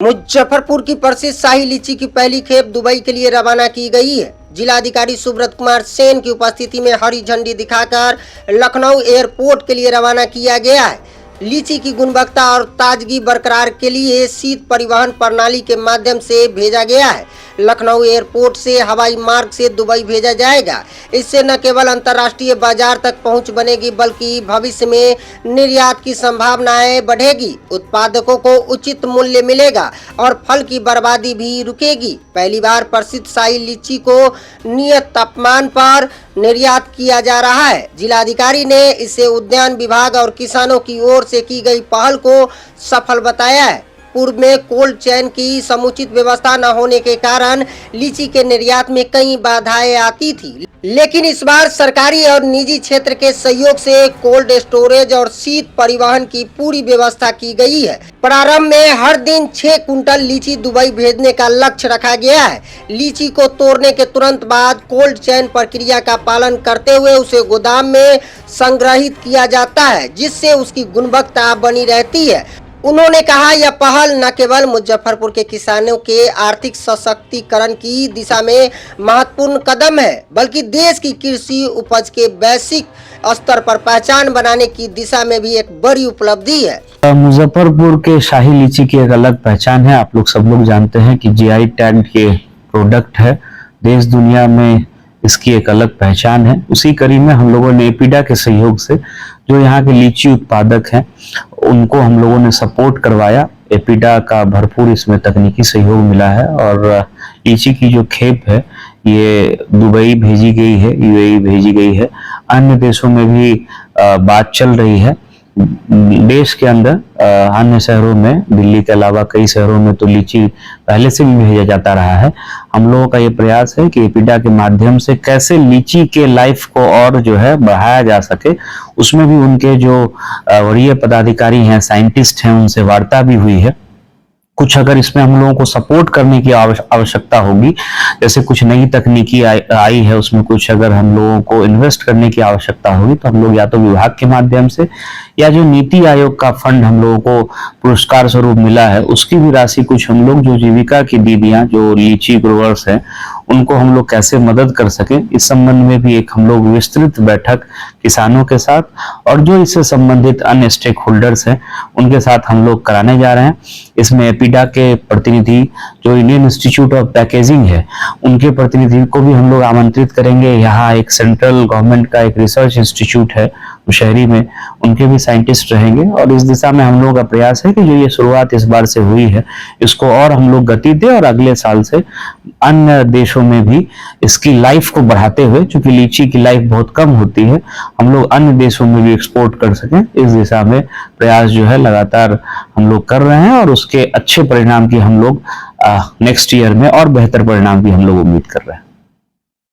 मुजफ्फरपुर की प्रसिद्ध शाही लीची की पहली खेप दुबई के लिए रवाना की गई है। जिलाधिकारी सुब्रत कुमार सेन की उपस्थिति में हरी झंडी दिखाकर लखनऊ एयरपोर्ट के लिए रवाना किया गया है। लीची की गुणवत्ता और ताजगी बरकरार के लिए शीत परिवहन प्रणाली के माध्यम से भेजा गया है। लखनऊ एयरपोर्ट से हवाई मार्ग से दुबई भेजा जाएगा। इससे न केवल अंतर्राष्ट्रीय बाजार तक पहुंच बनेगी बल्कि भविष्य में निर्यात की संभावनाएं बढ़ेगी। उत्पादकों को उचित मूल्य मिलेगा और फल की बर्बादी भी रुकेगी। पहली बार प्रसिद्ध शाही लीची को नियत तापमान पर निर्यात किया जा रहा है। जिलाधिकारी ने इसे उद्यान विभाग और किसानों की ओर से की गई पहल को सफल बताया है। पूर्व में कोल्ड चेन की समुचित व्यवस्था न होने के कारण लीची के निर्यात में कई बाधाएं आती थी, लेकिन इस बार सरकारी और निजी क्षेत्र के सहयोग से कोल्ड स्टोरेज और शीत परिवहन की पूरी व्यवस्था की गई है। प्रारंभ में हर दिन 6 कुंटल लीची दुबई भेजने का लक्ष्य रखा गया है। लीची को तोड़ने के तुरंत बाद कोल्ड चेन प्रक्रिया का पालन करते हुए उसे गोदाम में संग्रहित किया जाता है, जिससे उसकी गुणवत्ता बनी रहती है। उन्होंने कहा, यह पहल न केवल मुजफ्फरपुर के किसानों के आर्थिक सशक्तिकरण की दिशा में महत्वपूर्ण कदम है, बल्कि देश की कृषि उपज के वैश्विक स्तर पर पहचान बनाने की दिशा में भी एक बड़ी उपलब्धि है। मुजफ्फरपुर के शाही लीची की एक अलग पहचान है। आप लोग सब लोग जानते हैं कि जीआई टैग के प्रोडक्ट है। देश दुनिया में इसकी एक अलग पहचान है। उसी कड़ी में हम लोगों ने एपीडा के सहयोग से जो यहाँ के लीची उत्पादक हैं उनको हम लोगों ने सपोर्ट करवाया। एपीडा का भरपूर इसमें तकनीकी सहयोग मिला है और लीची की जो खेप है ये दुबई भेजी गई है, यूएई भेजी गई है। अन्य देशों में भी बात चल रही है। देश के अंदर अन्य शहरों में, दिल्ली के अलावा कई शहरों में तो लीची पहले से भी भेजा जाता रहा है। हम लोगों का ये प्रयास है कि एपीडा के माध्यम से कैसे लीची के लाइफ को और जो है बढ़ाया जा सके। उसमें भी उनके जो वरीय पदाधिकारी हैं, साइंटिस्ट हैं, उनसे वार्ता भी हुई है। कुछ अगर इसमें हम लोगों को सपोर्ट करने की आवश्यकता होगी, जैसे कुछ नई तकनीकी आई है, उसमें कुछ अगर हम लोगों को इन्वेस्ट करने की आवश्यकता होगी तो हम लोग या तो विभाग के माध्यम से या जो नीति आयोग का फंड हम लोगों को पुरस्कार स्वरूप मिला है उसकी भी राशि कुछ हम लोग जो जीविका की दीदियां जो लीची ग्रोवर्स हैं उनको हम लोग कैसे मदद कर सकें, इस संबंध में भी एक हम लोग विस्तृत बैठक किसानों के साथ और जो इससे संबंधित अन्य स्टेक होल्डर्स हैं उनके साथ हम लोग कराने जा रहे हैं। इसमें एपीडा के प्रतिनिधि जो इंडियन इंस्टीट्यूट ऑफ पैकेजिंग है उनके प्रतिनिधि को भी हम लोग आमंत्रित करेंगे। यहाँ एक सेंट्रल गवर्नमेंट का एक रिसर्च इंस्टीट्यूट है शहरी में, उनके भी साइंटिस्ट रहेंगे और इस दिशा में हम लोगों का प्रयास है कि जो ये शुरुआत इस बार से हुई है इसको और हम लोग गति दें और अगले साल से अन्य देशों में भी इसकी लाइफ को बढ़ाते हुए, क्योंकि लीची की लाइफ बहुत कम होती है, हम लोग अन्य देशों में भी एक्सपोर्ट कर सकें। इस दिशा में प्रयास जो है लगातार हम लोग कर रहे हैं और उसके अच्छे परिणाम की हम लोग नेक्स्ट ईयर में और बेहतर परिणाम की हम लोग उम्मीद कर रहे हैं।